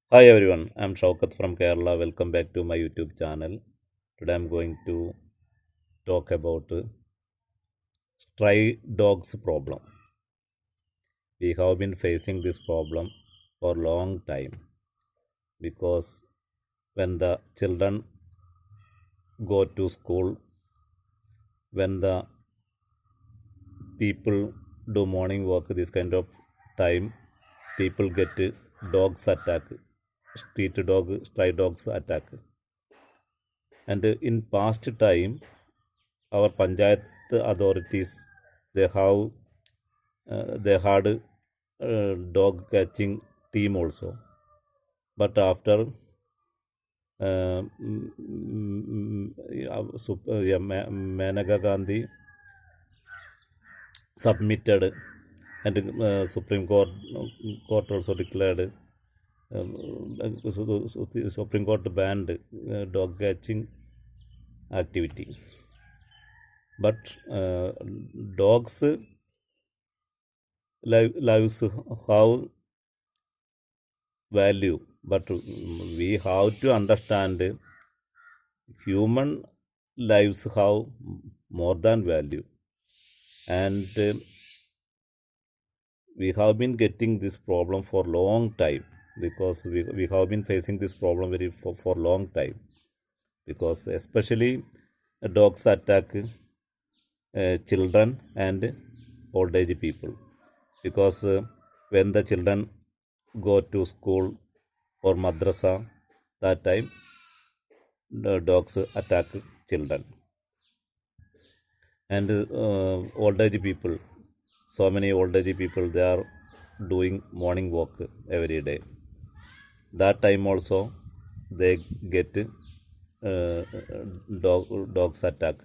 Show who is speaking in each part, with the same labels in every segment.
Speaker 1: Hi everyone, I'm Shaukat from Kerala. Welcome back to my YouTube channel. Today I'm going to talk about stray dogs problem. We have been facing this problem for a long time because when the children go to school, when the people do morning walk, this kind of time, people get dogs attack, stray dogs attack. And in past time, our panchayat authorities they had dog catching team also, but after Maneka Gandhi submitted and Supreme Court also declared the Supreme Court banned dog catching activity. But dogs lives have value, but we have to understand human lives have more than value, and we have been getting this problem for long time because we have been facing this problem for long time because especially dogs attack children and old age people because when the children go to school or madrasa, that time the dogs attack children and old age people. So many old age people, they are doing morning walk every day. That time also they get dogs attack.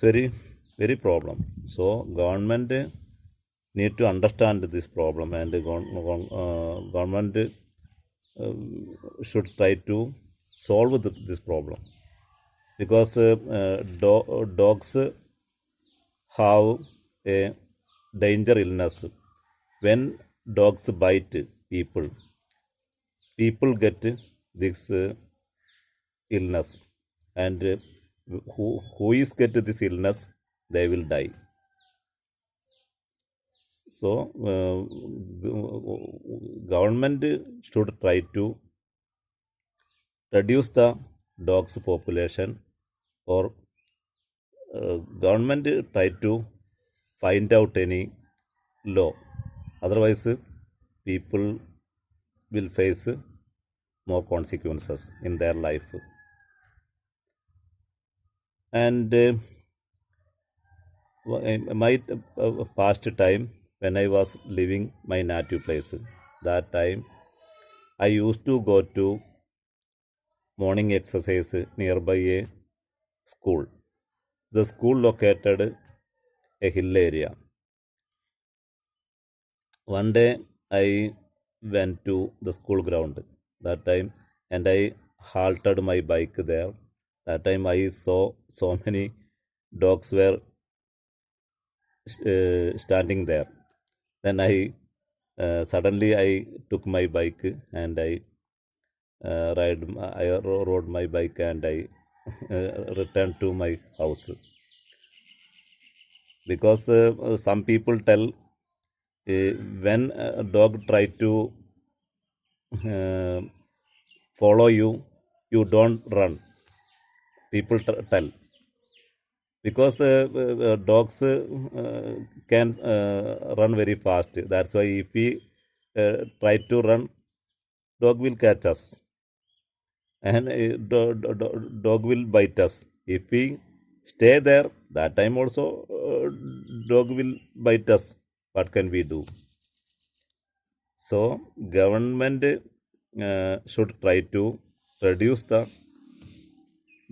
Speaker 1: It's very problem. So government need to understand this problem, and government should try to solve this problem because dogs have a danger illness. When dogs bite people, people get this illness, and who is get this illness, they will die. So government should try to reduce the dogs population, or government try to find out any law. Otherwise people will face more consequences in their life. And my past time, when I was living my native place, that time I used to go to morning exercise nearby a school. The school located a hill area. One day I went to the school ground that time, and I halted my bike there. That time I saw so many dogs were standing there. Then I suddenly I took my bike and I rode my bike, and I returned to my house because some people tell when a dog try to uh, follow you, you don't run. People tell because dogs can run very fast. That's why if we try to run, dog will catch us, and dog will bite us. If we stay there, that time also dog will bite us. What can we do? So government should try to reduce the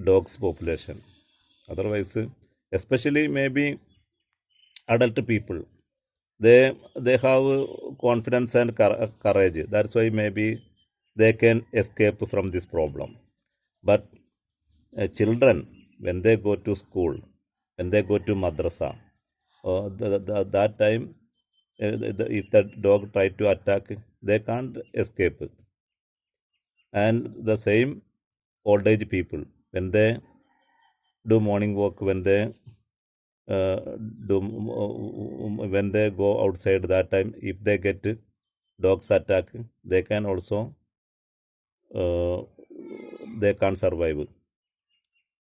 Speaker 1: dogs population. Otherwise, especially maybe adult people, they have confidence and courage. That's why maybe they can escape from this problem. But children, when they go to school, when they go to madrasa, that time if the dog try to attack, they can't escape. And the same old age people, when they do morning walk, when they uh, do when they go outside, that time if they get dogs attack, they can also uh, they can't survive,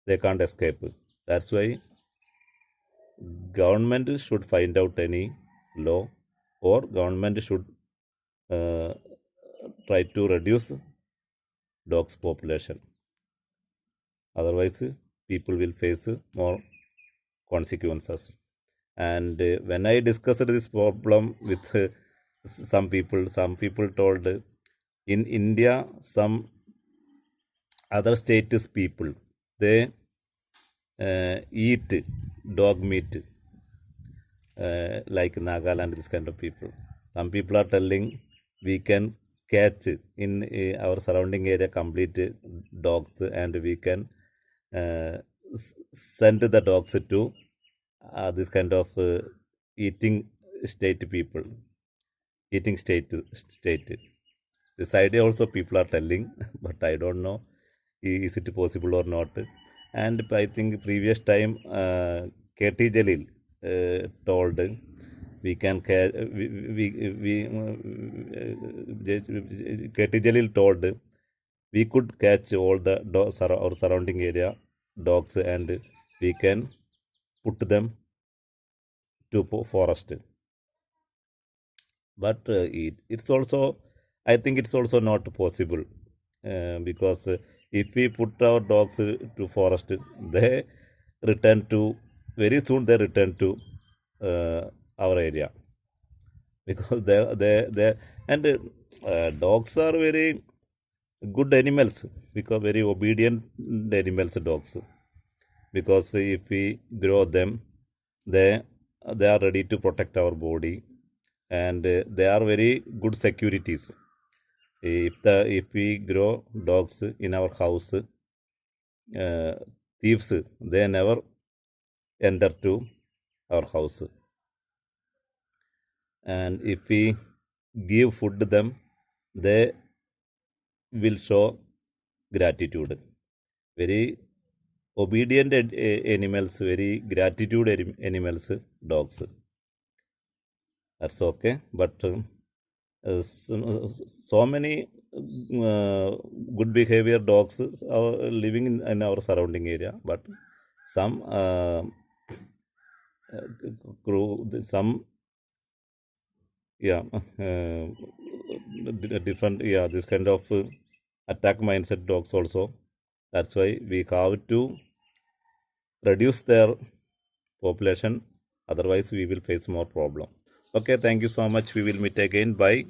Speaker 1: they can't escape. That's why government should find out any law, or government should uh, try to reduce dogs population. Otherwise people will face more consequences. And when I discussed this problem with some people told in India, some other states people, they eat dog meat, like Nagaland, this kind of people. Some people are telling we can catch in our surrounding area complete dogs, and we can send the dogs to this kind of eating state people, eating state. This idea also people are telling, but I don't know is it possible or not. And I think previous time KT Jalil told we can KT Jalil told we could catch all the dogs our surrounding area dogs, and we can put them to forest. But it's also, I think it's also not possible, because if we put our dogs to forest, they return to, very soon they return to our area, because they and dogs are very good animals, because very obedient animals dogs, because if we grow them, they they are ready to protect our body, and they are very good securities. If we grow dogs in our house, thieves, they never enter to our house. And if we give food to them, they will show gratitude. Very obedient animals, very gratitude animals, dogs. That's okay. But so many good behavior dogs are living in our surrounding area, but some some, yeah, different, yeah, this kind of attack mindset dogs also. That's why we have to reduce their population, otherwise we will face more problem. Okay, thank you so much, we will meet again, bye.